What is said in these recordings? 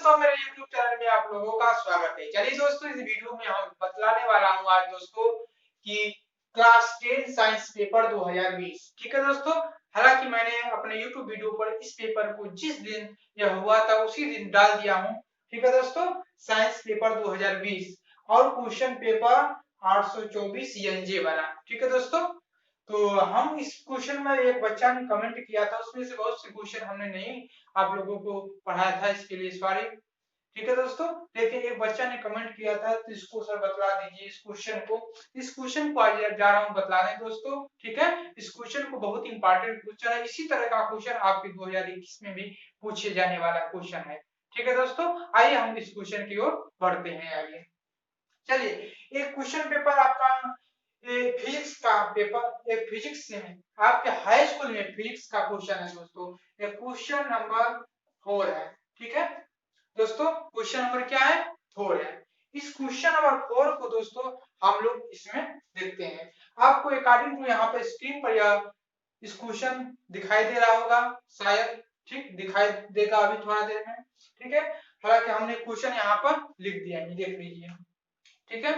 दोस्तों, मेरे YouTube channel में आप लोगों का स्वागत है। चलिए दोस्तों, इस वीडियो में हम बतलाने वाला हूँ आज दोस्तों कि क्लास 10 साइंस पेपर 2020। ठीक है दोस्तों, हालांकि मैंने अपने YouTube वीडियो पर इस पेपर को जिस दिन यह हुआ था उसी दिन डाल दिया हूँ। ठीक है दोस्तों, साइंस पेपर 2020 और क्वेश्चन पेपर 824 एनजे वाला। ठीक है दोस्तों, तो हम इस क्वेश्चन में एक बच्चा ने कमेंट किया था, उसमें से बहुत से क्वेश्चन हमने नहीं आप लोगों को पढ़ाया था, इसके लिए सॉरी। ठीक है दोस्तों, लेकिन एक बच्चा ने कमेंट किया था तो इसको सर बतला दीजिए इस क्वेश्चन को आज जा रहा हूँ बतलाने दोस्तों। ठीक है, इस क्वेश्चन को बहुत इंपॉर्टेंट क्वेश्चन है, इसी तरह का क्वेश्चन आपके 2021 में भी पूछे जाने वाला क्वेश्चन है। ठीक है दोस्तों, आइए हम इस क्वेश्चन की ओर बढ़ते हैं आगे। चलिए, एक क्वेश्चन पेपर आपका फिजिक्स का पेपर, एक फिजिक्स में आपके हाई स्कूल में फिजिक्स का क्वेश्चन है दोस्तों। ये क्वेश्चन नंबर 4 है। ठीक है दोस्तों, क्वेश्चन नंबर क्या है? 4 है। इस क्वेश्चन नंबर 4 को दोस्तों हम लोग इसमें देखते हैं। आपको अकॉर्डिंग टू यहाँ पे स्क्रीन पर यह इस क्वेश्चन दिखाई दे रहा होगा शायद। ठीक, दिखाई देगा अभी थोड़ा देर में। ठीक है, हालांकि हमने क्वेश्चन यहाँ पर लिख दिया है, देख लीजिए। ठीक है,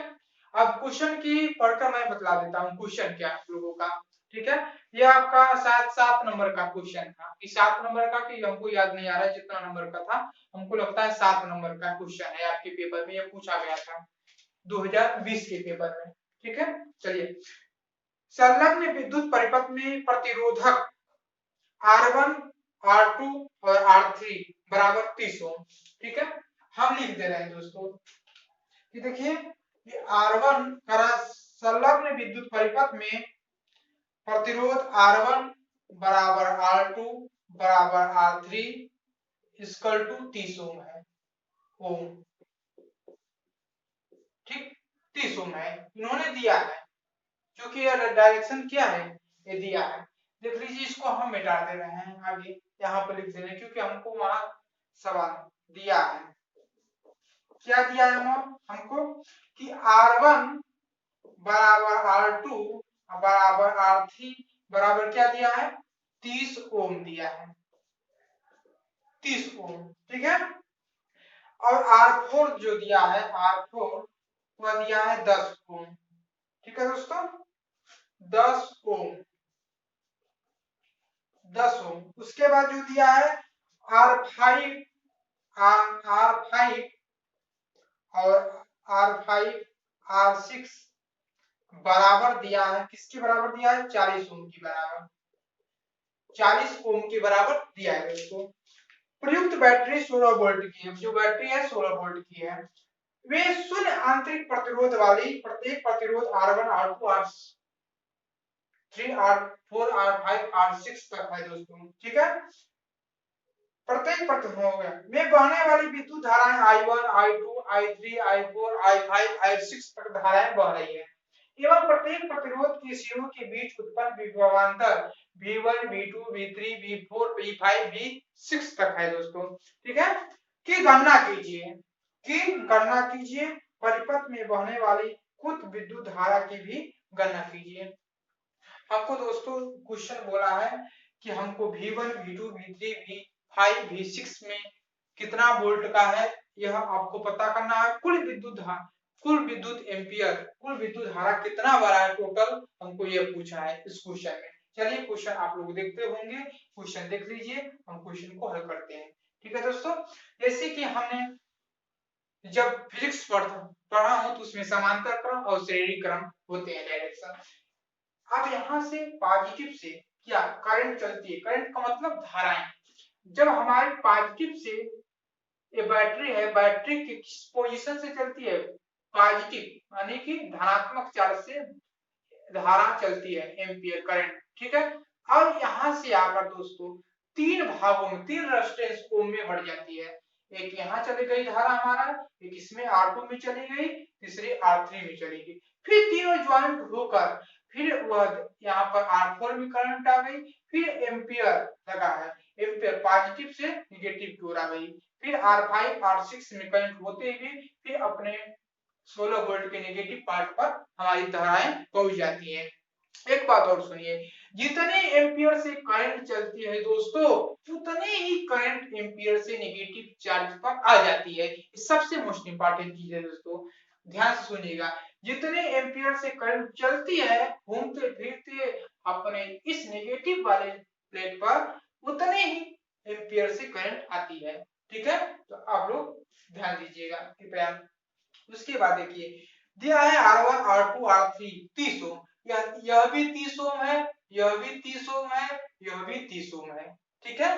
अब क्वेश्चन की पढ़कर मैं बतला देता हूँ क्वेश्चन क्या आप लोगों का। ठीक है, ये आपका शायद 7 नंबर का क्वेश्चन था। इस 7 नंबर का कि हमको याद नहीं आ रहा है जितना नंबर का था, हमको लगता है 7 नंबर का क्वेश्चन है। आपके पेपर में ये पूछा गया था 2020 के पेपर में। ठीक है, चलिए, संलग्न विद्युत परिपथ में प्रतिरोधक R1, R2 और R3 बराबर 30 ओम। ठीक है, हम लिख दे रहे हैं दोस्तों कि देखिए R1 संलग्न विद्युत परिपथ में प्रतिरोध R1 बराबर R2 बराबर R3 इक्वल टू 30 ओम है। ओम, ठीक, 30 ओम है इन्होंने दिया है, क्योंकि यह डायरेक्शन क्या है, ये दिया है। देख लीजिए, इसको हम मिटा दे रहे हैं, आगे यहाँ पर लिख दे रहे हैं क्योंकि हमको वहां सवाल दिया है। क्या दिया है हमको कि R1 बराबर R2 बराबर R3 बराबर क्या दिया है, 30 ओम दिया है, 30 ओम। ठीक है, और R4 जो दिया है, R4 वह दिया है 10 ओम। ठीक है दोस्तों, 10 ओम, 10 ओम। उसके बाद जो दिया है R5 R5 और R5 R6 बराबर दिया है, किसके बराबर दिया है, 40 ओम के बराबर, 40 ओम के बराबर दिया है दोस्तों। प्रयुक्त बैटरी 16 वोल्ट की है, जो बैटरी है 16 वोल्ट की है। वे शून्य आंतरिक प्रतिरोध वाली प्रत्येक प्रतिरोध R1 R2 R3 R4 R5 R6 तक है दोस्तों। ठीक है, प्रत्येक प्रतिरोध में बहने वाली विद्युत धाराएं I1 I2 I3 I4 I5 I6 तक धाराएं बह रही है एवं प्रत्येक प्रतिरोध की सिरों के बीच उत्पन्न विभवांतर V1 V2 V3 V4 V5 V6 तक है दोस्तों। ठीक है, की गणना कीजिए परिपथ में बहने वाली कुछ विद्युत धारा की भी गणना कीजिए। हमको दोस्तों क्वेश्चन बोला है कि हमको V1 V2 V3 V5 V6 में कितना वोल्ट का है यह आपको पता करना है। कुल विद्युत एम्पियर, कुल विद्युत धारा कितना बड़ा है टोटल, हमको ये पूछा है इस क्वेश्चन में। चलिए, क्वेश्चन आप लोग देखते होंगे, क्वेश्चन देख लीजिए, हम क्वेश्चन को हल करते हैं। ठीक है दोस्तों, जैसे कि हमने जब फिजिक्स पढ़ा हो तो उसमें समांतर क्रम और श्रेणी क्रम होते हैं, डायरेक्शन। अब यहाँ से पॉजिटिव से क्या करंट चलती है, करंट का मतलब धाराएं। जब हमारे पॉजिटिव से ये बैटरी है, बैटरी की किस पोजीशन से चलती है, पॉजिटिव यानी कि धनात्मक चार्ज से धारा चलती है, एम्पियर करंट। ठीक है, और यहाँ से आकर दोस्तों तीन भागों में, तीन रेजिस्टेंस ओम में बढ़ जाती है। एक यहाँ चली गई धारा हमारा, एक इसमें R2 में चली गई, तीसरी R3 में चली गई, फिर तीनों ज्वाइंट होकर फिर वह यहाँ पर R4 में करंट आ गई, फिर एम्पियर लगा है, एम्पियर पॉजिटिव से निगेटिव की ओर आ गई, फिर R5 R6 में करंट होते हुए फिर अपने 16 वोल्ट के नेगेटिव पार्ट पर हमारी धाराएं पहुंच जाती हैं। एक बात और सुनिए, जितने एम्पियर से करंट चलती है दोस्तों, उतने ही करंट एम्पियर से नेगेटिव चार्ज पर आ जाती है। सबसे मोस्ट इंपॉर्टेंट चीज है दोस्तों, ध्यान से सुनिएगा। जितने एम्पियर से करंट चलती है घूमते फिरते अपने इस नेगेटिव वाले प्लेट पर, उतने ही एम्पियर से करंट आती है। ठीक है, तो आप लोग ध्यान दीजिएगा कृपया। उसके बाद देखिए, दिया है R1 R2 R3 30 ओम, यह भी 30 ओम है, यह भी 30 ओम है, यह भी 30 ओम है। ठीक है,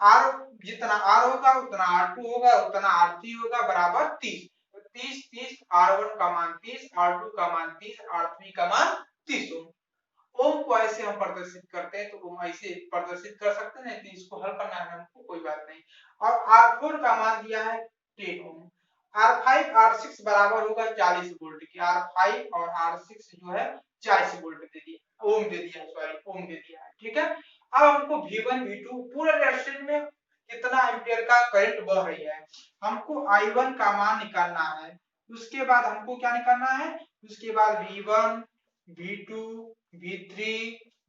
R जितना R होगा उतना R2 होगा उतना R3 होगा बराबर 30। 30 30 R1 का मान 30, R2 का मान 30, R3 का मान 30 ओम। ओम को ऐसे हम प्रदर्शित करते हैं, तो ओम ऐसे प्रदर्शित कर सकते हैं, तो इसको हल करना है हमको, कोई बात नहीं। और R4 का मान दिया है 10 ओम। R5 R6 बराबर होगा 40 वोल्ट की। R5 और R6 जो है 40 वोल्ट दे दिया, ओम दे दिया, सॉरी ओम दे दिया है। ठीक है, अब हमको V1 V2 पूरे रेजिस्टेंस में कितना एम्पियर का करंट बह रही है, हमको I1 का मान निकालना है। उसके बाद हमको क्या निकालना है, उसके बाद V1 V2 V3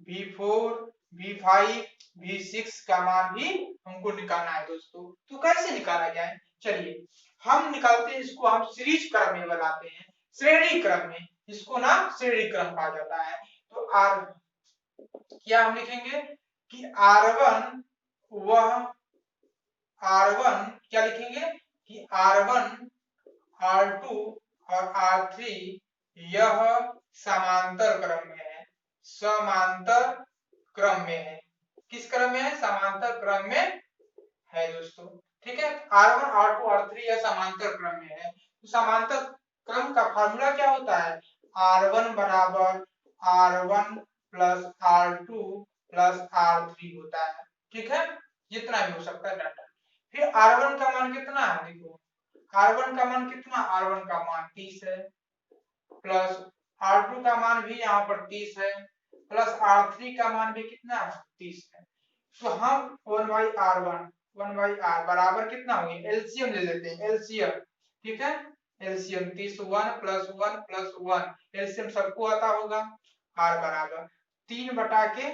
V4 V5 V6 का मान भी हमको निकालना है दोस्तों। तो कैसे निकाला जाए, चलिए हम निकालते हैं इसको, हम सीरीज क्रम में बनाते हैं, श्रेणी क्रम में, इसको नाम श्रेणी क्रम कहा जाता है। तो आर क्या हम लिखेंगे कि R1 वह R1 क्या लिखेंगे कि R1 R2 और R3 यह समांतर क्रम में है, समांतर क्रम में है। किस क्रम में है, समांतर क्रम में है दोस्तों। ठीक है, R1 R2 R3 यह समांतर क्रम में है। तो समांतर क्रम का फार्मूला क्या होता है, R1 बराबर R1 plus R2 plus R3 होता है। ठीक है, जितना भी हो सकता है डाटा। फिर R1 का मान कितना है, देखो R1 का मान कितना, R1 का मान 30 है, प्लस R2 का मान भी यहाँ पर 30 है, प्लस R3 का मान भी कितना है, 30 है। तो हम 1/R1 बराबर कितना हो गया, एलसीएम ले लेते हैं, एलसीएम। ठीक है, एलसीएम 30 1 प्लस 1 प्लस 1, एलसीएम सबको आता होगा। R बराबर 3 बटा के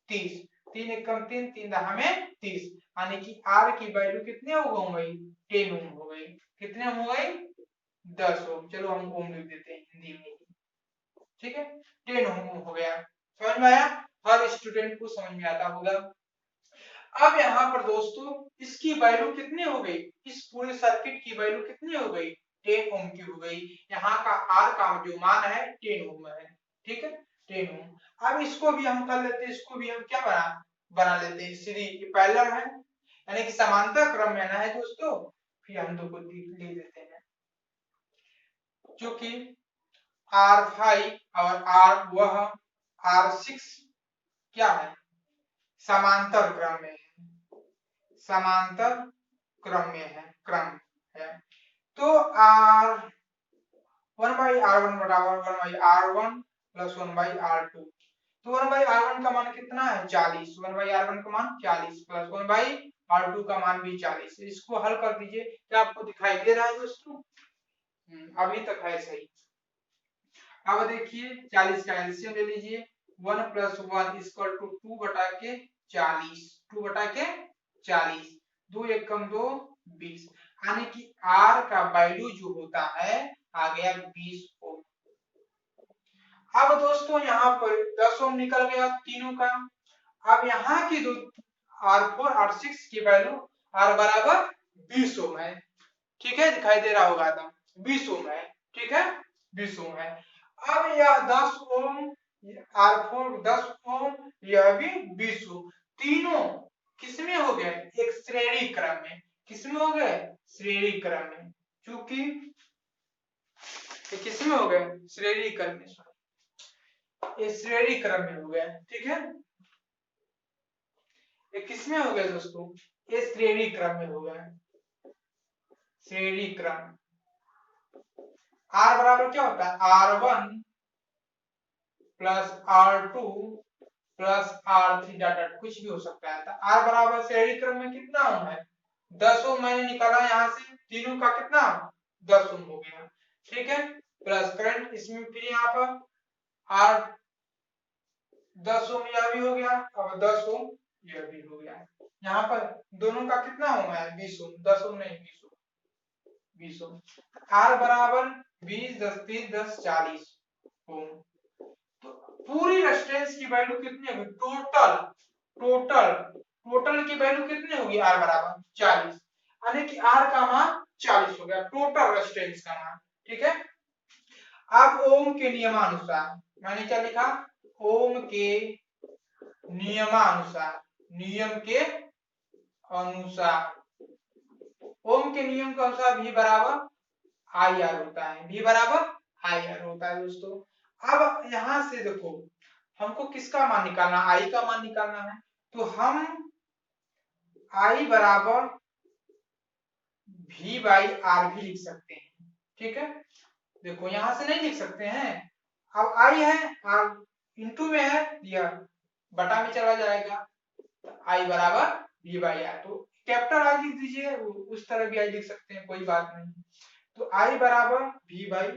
30, 3 एकम 3, 3 दहा में 30, यानी कि R की वैल्यू कितने हो गई, 10 ओम हो गई। कितने ओम हो गई, 10 ओम। चलो हम ओम लिख देते हैं हिंदी में। ठीक है, 10 ओम हो गया। समझ में आया, हर स्टूडेंट को समझ में आता होगा। अब यहाँ पर दोस्तों इसकी वैल्यू कितनी हो गई, इस पूरे सर्किट की वैल्यू कितनी हो गई, 10 ओम की हो गई। यहाँ का R का जो मान है 10 ओम है। ठीक है, 10 ओम। अब इसको भी हम कर लेते हैं, इसको भी हम क्या बना लेते हैं, सीरीज पैरेलल है, यानी कि समांतर क्रम में ना है दोस्तों। फिर हम दो को ले देते हैं, जो कि R5 और R वह R6 क्या है, समांतर क्रम में है, समांतर क्रम में है, क्रम है। तो R1/R1 बराबर 1/R1 प्लस 1/R2। तो 1/R1 का मान कितना है, 40, 1/R1 का मान 40 प्लस 1/R2 का मान भी 40। इसको हल कर दीजिए, क्या आपको दिखाई दे रहा है दोस्तों, अभी तक है सही। अब देखिए 40 का एलसीएम ले लीजिए, 1 प्लस 1 इक्वल टू 2 बटा के 40, 2 बटा के 40, 2 एकम 2 20, यानी कि R का वैल्यू जो होता है आ गया 20 ओम। अब दोस्तों यहाँ पर 10 ओम निकल गया तीनों का। अब यहाँ की दो R4 R6 की वैल्यू R बराबर 20 ओम है। ठीक है, दिखाई दे रहा होगा एकदम, 20 ओम है। ठीक है, 20 ओम है। अब यह 10 ओम, R4 10 ओम, यह भी 20 ओम, तीनों किसमें हो गए, एक श्रेणी क्रम में। किसमें हो गए, श्रेणी क्रम में। चूंकि किसमें हो गए, श्रेणी क्रम में, ये श्रेणी क्रम में हो गया। ठीक है, ये किसमें हो गए दोस्तों, ये श्रेणी क्रम में हो गए, श्रेणी क्रम। R बराबर क्या होता है, R1 plus R2 plus R3 data, कुछ भी हो सकता है। R बराबर श्रेणी क्रम में कितना ओम है, 10 ओम मैंने निकाला यहाँ से, तीनों का कितना 10 ओम हो गया। ठीक है, प्लस करंट इसमें फिर यहाँ पर R 10 ओम यह भी हो गया, अब 10 ओम यह भी हो गया। यहाँ पर दोनों का कितना ओम है? 20 ओम। 10 ओम नहीं, 20 ओम। 20 ओम। आर बराबर 20 10 3 10 40 ओम। तो पूरी रेजिस्टेंस की वैल्यू कितनी होगी? टोटल टोटल की वैल्यू कितनी होगी? आर बराबर 40, यानी कि आर का मान 40 हो गया, टोटल रेजिस्टेंस का मान। ठीक है। अब ओम के नियमानुसार मैंने क्या लिखा? ओम के नियमानुसार, नियम के अनुसार, ओम के नियम के अनुसार V बराबर आई आर होता है। V बराबर आई आर होता है दोस्तों। अब यहां से देखो, हमको किसका मान निकालना? आई का मान निकालना है। तो हम आई बराबर V बाई आर भी लिख सकते हैं। ठीक है। देखो यहां से नहीं लिख सकते हैं, अब आई है, आर इंटू में है, यह बटा में चला जाएगा। आई बराबर V बाई आर, तो कैपिटल आई लिख दीजिए, उस तरह भी आई लिख सकते हैं, कोई बात नहीं। तो आई बराबर V बाई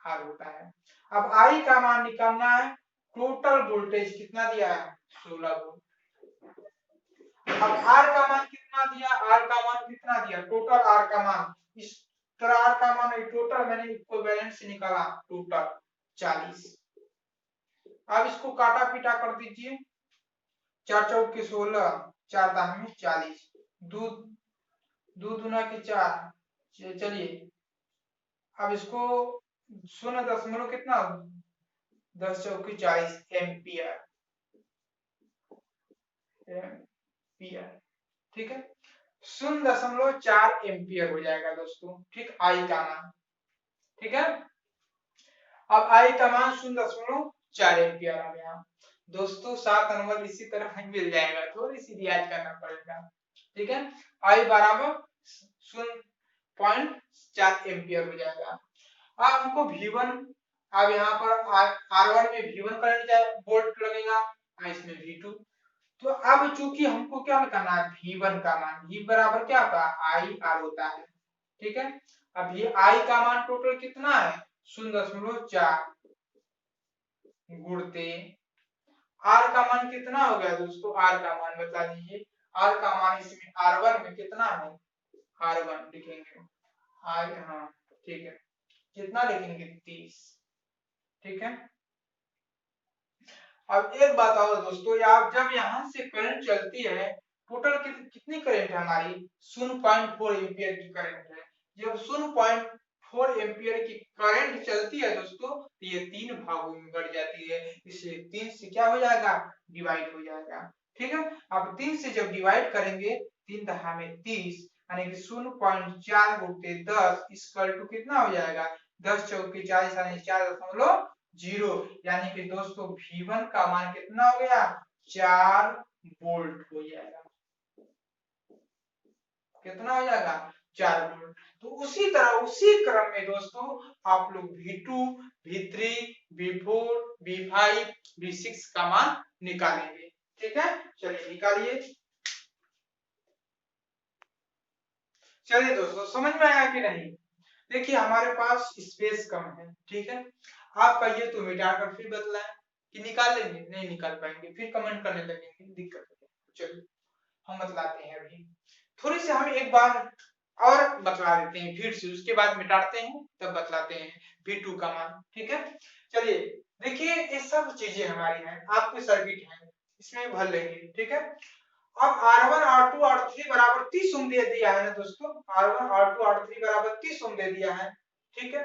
आर होता है। अब आई का मान निकालना है। टोटल वोल्टेज कितना दिया है? 16 वोल्ट। अब आर का मान कितना दिया? आर का मान कितना दिया? टोटल आर का मान, इस तरह आर का मान टोटल मैंने इक्विवेलेंट से निकाला, टोटल 40। अब इसको काटा पीटा कर दीजिए, 4 चौक के 16, 4 दाम में 40, दूध दो दूना के 4। चलिए अब इसको 0 कितना, 10 चौक की 40 एम्पियर, एम्पियर। ठीक है। 0.4 एम्पियर हो जाएगा दोस्तों। ठीक, आई का मान। ठीक है। अब आई का मान 0.4 एम्पियर आ गया दोस्तों। 7 नंबर इसी तरह मिल जाएगा, थोड़ी सी रियाज करना पड़ेगा। ठीक है। आई बराबर 0.4 एम्पियर हो जाएगा। अब हमको V1, अब यहाँ पर R1 में V1 करंट वोल्ट लगेगा, इसमें V2। तो अब चूंकि हमको क्या निकालना है? V1 का मान। V बराबर क्या होता है? आई आर होता है। ठीक है। अब ये आई का मान टोटल कितना है? 0.4 गुणते आर का मान कितना हो गया दोस्तों? आर का मान बता दीजिए। आर का मान इसमें R1 में कितना है? R1 लिखेंगे, आई, हाँ ठीक है, कितना लिखेंगे? 30। ठीक है। अब एक बात और दोस्तों, आप जब यहाँ से करंट चलती है, टोटल कितनी करंट है हमारी? 0.4 एम्पियर की करंट है। जब 0.4 एम्पियर की करंट चलती है दोस्तों, तो ये 3 भागों में बढ़ जाती है, इसलिए 3 से क्या हो जाएगा? डिवाइड हो जाएगा। ठीक है। अब 3 से जब डिवाइड करेंगे, 3 दहा में 30, यानी कि 0.4 गुणित 10 इक्वल टू कितना हो जाएगा? 10 चौके 40, यानी 4.0, यानी कि दोस्तों V1 का मान कितना हो गया? 4 वोल्ट हो जाएगा। कितना हो जाएगा? 4 वोल्ट। तो उसी तरह उसी क्रम में दोस्तों आप लोग V2, V3, V4, V5, V6 का मान निकालेंगे। ठीक है। चलिए निकालिए। चलिए दोस्तों, समझ में आया कि नहीं? देखिए हमारे पास स्पेस कम है। ठीक है। आप कहिए तो मिटा कर फिर बदलाएं कि निकाल लेंगे, नहीं निकाल पाएंगे, फिर कमेंट करने लगेंगे, दिक्कत है। चलिए हम बतलाते हैं। अभी थोड़ी सी हम एक बार और बतला देते हैं फिर से, उसके बाद मिटाते हैं, तब बतलाते हैं V2 का मान। ठीक है। चलिए देखिए, ये सब चीजें हमारी हैं, आपके सर्किट है, इसमें भर लेंगे। ठीक है। अब R1 R2 R3 बराबर 30 ओम दे दिया है ना दोस्तों। R1 R2 R3 बराबर 30 ओम दे दिया है। ठीक है।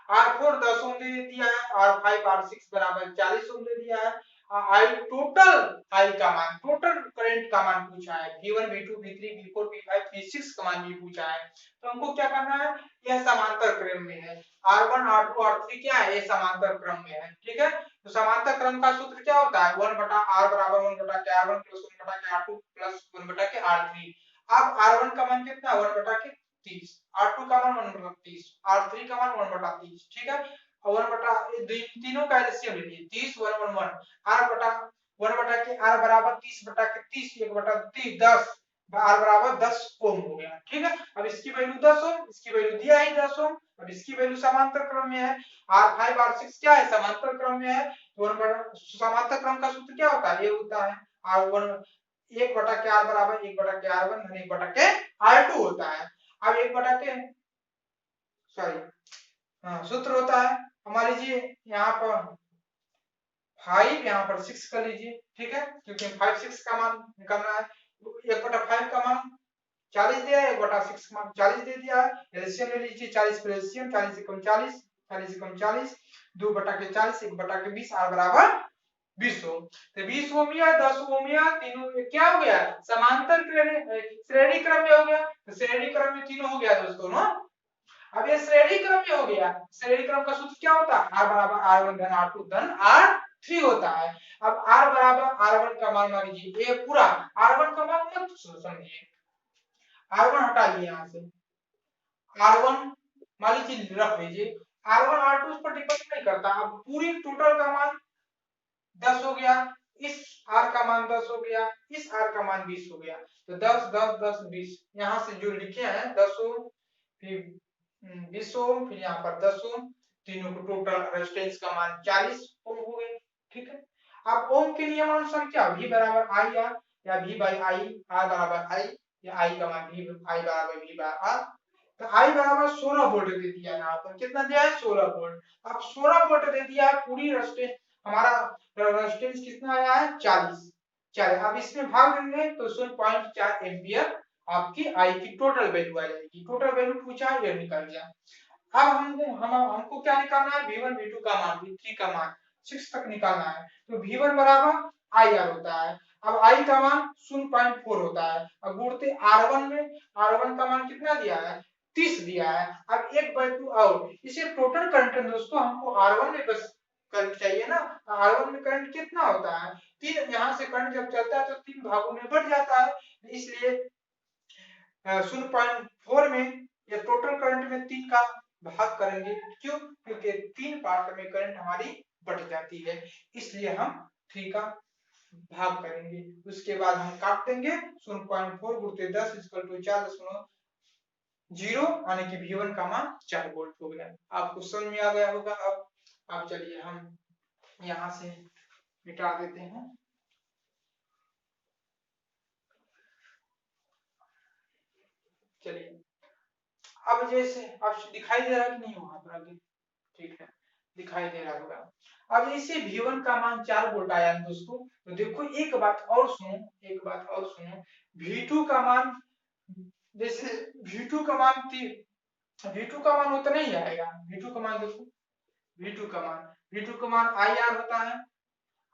R4 10 ओम दे दिया है, R5 R6 बराबर 40 ओम दे दिया है। आई टोटल, आई का मान, टोटल करंट का मान पूछा है। V1 V2 V3 V4 V5 V6 का मान भी पूछा है। तो हमको क्या करना है? यह समांतर क्रम में है। R1 R2 R3 क्या है? ये समांतर क्रम में है। ठीक है। तो समांतर क्रम का सूत्र क्या होता है? 1 बटा R बराबर 1 बटा के R1 प्लस 1 बटा के R2 प्लस 1 बटा के R3। अब R1 का मान कितना? 1 बटा के 30, R2 का मान 1 बटा 30, R3 का मान 1 बटा 30। ठीक है। और 1 बटा तीनों का एलसीएम ले लीजिए, 30 1 1 1, R बटा 1 बटा के R बराबर 30 बटा के 30, 1 बटा 30 10, R बराबर 10 ओम हो गया। ठीक है। अब अब इसकी वैल्यू 10 ओम, इसकी वैल्यू दिया ही 10 ओम। अब इसकी वैल्यू समांतर क्रम में है, R5 R6 क्या है, समांतर क्रम में है। तो समांतर क्रम का सूत्र क्या होता है, ये होता है R1 1 बटा के R बराबर 1 बटा के R1 धन 1 बटा के R2 होता है। अब 1 बटा के सूत्र होता है, मान लीजिए यहाँ पर 5, यहाँ पर 6 कर लीजिए, ठीक है, क्योंकि 5 6 का मान निकालना है। 1/5 का मान 40 दिया है, 1/6 का मान 40 दे दिया है। एलसीएम ले लीजिए, 40 पर एलसीएम, 40 एकम 40, 40 एकम 40, 2 बटा के 40, 1 बटा के 20, R बराबर 20 ओम। तो 20 ओम या 10 ओम या तीनों क्या हो गया, समांतर श्रेणी क्रम में हो गया। तो श्रेणी क्रम में तीनों हो गया दोस्तों ना। अब ये श्रेणी क्रम में हो गया, श्रेणी क्रम का सूत्र क्या होता है, R बराबर R1 धन R2 धन R3 होता है। अब R बराबर R1 का मान मान लीजिए, ये पूरा R1 का मान मत समझिए, R1 हटाइए यहाँ से, R1 मान लीजिए रख लीजिए, R1 R2 उस पर डिपेंड नहीं करता। अब पूरी टोटल का मान 10 हो गया, इस R का मान 10 हो गया, इस R का मान 20 हो गया। तो 10 10 10 20, यहाँ से जो लिखे हैं 10 ओम, फिर 20 ओम, फिर यहाँ पर 10 ओम, तीनों को टोटल रेजिस्टेंस का मान 40 ओम हो गए, ठीक है। अब ओम के नियमानुसार क्या, V बराबर I R या V बाई I, R बराबर I या I का मान V, I बराबर V बाई R। तो I बराबर 16 वोल्ट दे दिया है, यहाँ पर कितना दिया है, 16 वोल्ट। अब 16 वोल्ट दे दिया है, पूरी रेजिस्टेंस हमारा रेजिस्टेंस कितना आया है, 40। चलिए अब इसमें भाग देंगे तो 0.4 एम्पियर आपकी आई की टोटल वैल्यू आ जाएगी। टोटल वैल्यू पूछा है, ये निकल गया। अब हमको क्या निकालना है, V1 V2 का मान, V3 का मान, 6 तक निकालना है। तो V1 बराबर IR होता है। अब I का मान 0.4 होता है। अब गुणते R1 में, R1 का मान कितना दिया है, 30 दिया है। अब 1/2 और इसे टोटल करंट दोस्तों हमको R1 में बस करंट चाहिए ना। R1 में करंट कितना होता है, 3, यहाँ से करंट जब चलता है तो 3 भागों में बढ़ जाता है, इसलिए 0.4 में या टोटल करंट में 3 का भाग करेंगे। क्यों, क्योंकि 3 पार्ट में करंट हमारी बढ़ जाती है, इसलिए हम 3 का भाग करेंगे। उसके बाद हम काट देंगे, 0.4 गुणित 10 इक्वल टू 4.0 यानी कि V1 का मान 4 वोल्ट हो गया। आपको समझ में आ गया होगा। अब चलिए हम यहाँ से मिटा देते हैं। चलिए अब जैसे अब दिखाई दे रहा है कि नहीं वहां पर आगे, ठीक है, दिखाई दे रहा होगा। अब इसे V1 का मान 4 वोल्ट आया दोस्तों। तो देखो एक बात और सुनो, एक बात और सुनो, V2 का मान, जैसे V2 का मान V2 का मान उतना ही आएगा। V2 का मान देखो, V2 का मान IR होता है,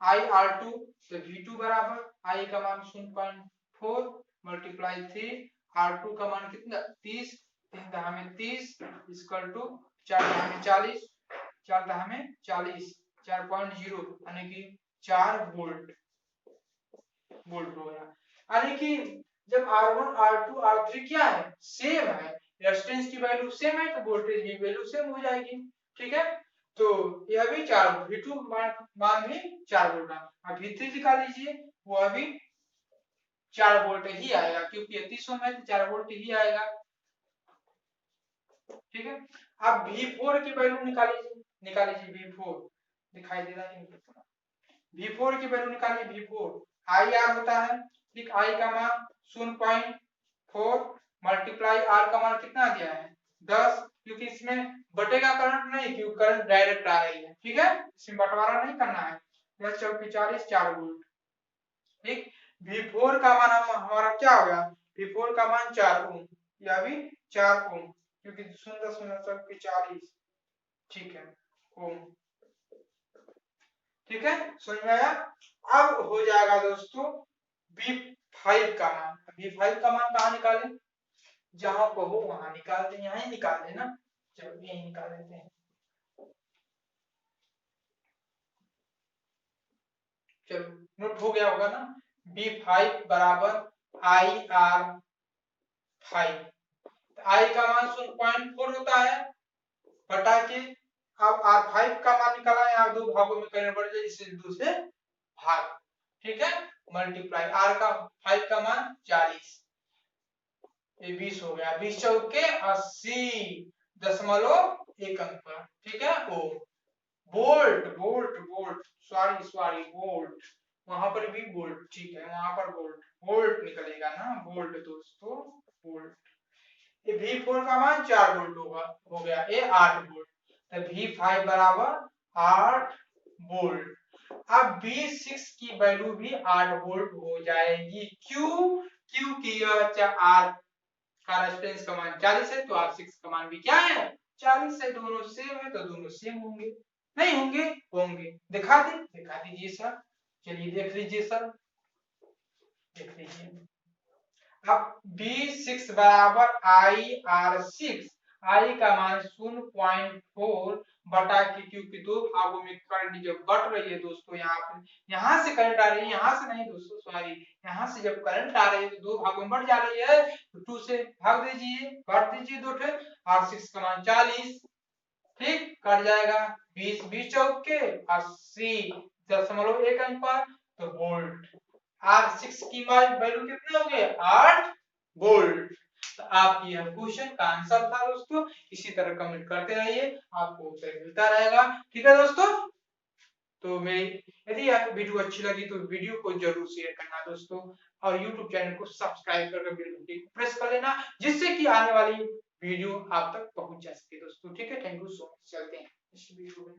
IR2। तो V2 बराबर I का मान 0.4 मल्टीप्लाई 3, R2 का मान कितना 30, 3 दहा में 30 इक्वल टू 4 दहा में 40, 4 दहा में 40, 4.0 यानी कि 4 वोल्ट हो गया। यानी कि जब R1 R2 R3 क्या है, सेम है, रेजिस्टेंस की वैल्यू सेम है, तो वोल्टेज की वैल्यू सेम हो जाएगी, ठीक है। तो यह भी 4 V2 मान भी 4 वोल्ट है। अब V3 निकाल लीजिए, वो भी 4 वोल्ट ही आएगा, क्योंकि 30 ओम है तो 4 वोल्ट ही आएगा, ठीक है। अब V4 की वैल्यू निकालिए V4, दिखाई दे रहा है V4 की वैल्यू निकालिए। V4 IR होता है, ठीक, I का मान 0.4 मल्टीप्लाई R का मान कितना दिया है 10, क्योंकि इसमें बटेगा करंट नहीं, क्योंकि करंट डायरेक्ट आ रही है, ठीक है, इसमें बंटवारा नहीं करना है। 10 चौके 40, 4 वोल्ट, ठीक। V4 का मान हमारा क्या हो गया, V4 का मान 4 ओम, या भी 4 ओम, क्योंकि 0 चौके 40, ठीक है, ओम, ठीक है, समझ में आया। अब हो जाएगा दोस्तों V5 का मान। V5 का मान कहाँ निकालें, जहां कहो वहां निकालते हैं, यहीं निकाल देना, चलो यहीं निकाल देते हैं। चलो नोट हो गया होगा ना, V5 बराबर IR5, I का मान 0.4 होता है बटा के, अब R5 का मान निकाला है, यहाँ दो भागों में करंट बढ़ जाए, इससे 2 से भाग, ठीक है, मल्टीप्लाई R का 5 का मान 40, ये 20 हो गया, 20 चौके 80.1 पर, ठीक है। ओ volt volt volt, sorry sorry volt, वहां पर भी वोल्ट, ठीक है, वहां पर वोल्ट, वोल्ट निकलेगा ना, वोल्ट दोस्तों, वोल्ट। ये V4 का मान 4 वोल्ट होगा, हो गया, ये 8 वोल्ट, तो V5 बराबर 8 वोल्ट। अब V6 की वैल्यू भी 8 वोल्ट हो जाएगी, क्यों, क्योंकि यह R का रेजिस्टेंस का मान 40 है, तो R6 का मान भी क्या है, 40 है, दोनों सेम है, तो दोनों सेम होंगे, नहीं होंगे, होंगे, दिखा दीजिए सर, चलिए देख लीजिए सर, देख लीजिए। अब B6 बराबर IR6, I का मान 0.4 बटा के, क्योंकि दो भागों में करंट जब बट रही है दोस्तों, यहाँ पर, यहाँ से करंट आ रही है, यहाँ से नहीं दोस्तों, सॉरी, यहाँ से जब करंट आ रही है तो दो भागों में बढ़ जा रही है, तो 2 से भाग दीजिए, काट दीजिए दो ठे, R6 का मान 40, ठीक, कट जाएगा, 20 20 चौके 80.1 पर, तो वोल्ट। R6 की वैल्यू कितने हो गए, 8 वोल्ट। तो आपकी यह क्वेश्चन का आंसर था दोस्तों। इसी तरह कमेंट करते रहिए, आपको उत्तर मिलता रहेगा, ठीक है दोस्तों। तो मैं, यदि आपको वीडियो अच्छी लगी तो वीडियो को जरूर शेयर करना दोस्तों, और YouTube चैनल को सब्सक्राइब करके बेल घंटी को प्रेस कर लेना, जिससे कि आने वाली वीडियो आप तक पहुंच जा सके दोस्तों, ठीक है। थैंक यू सो मच, चलते हैं इस वीडियो में।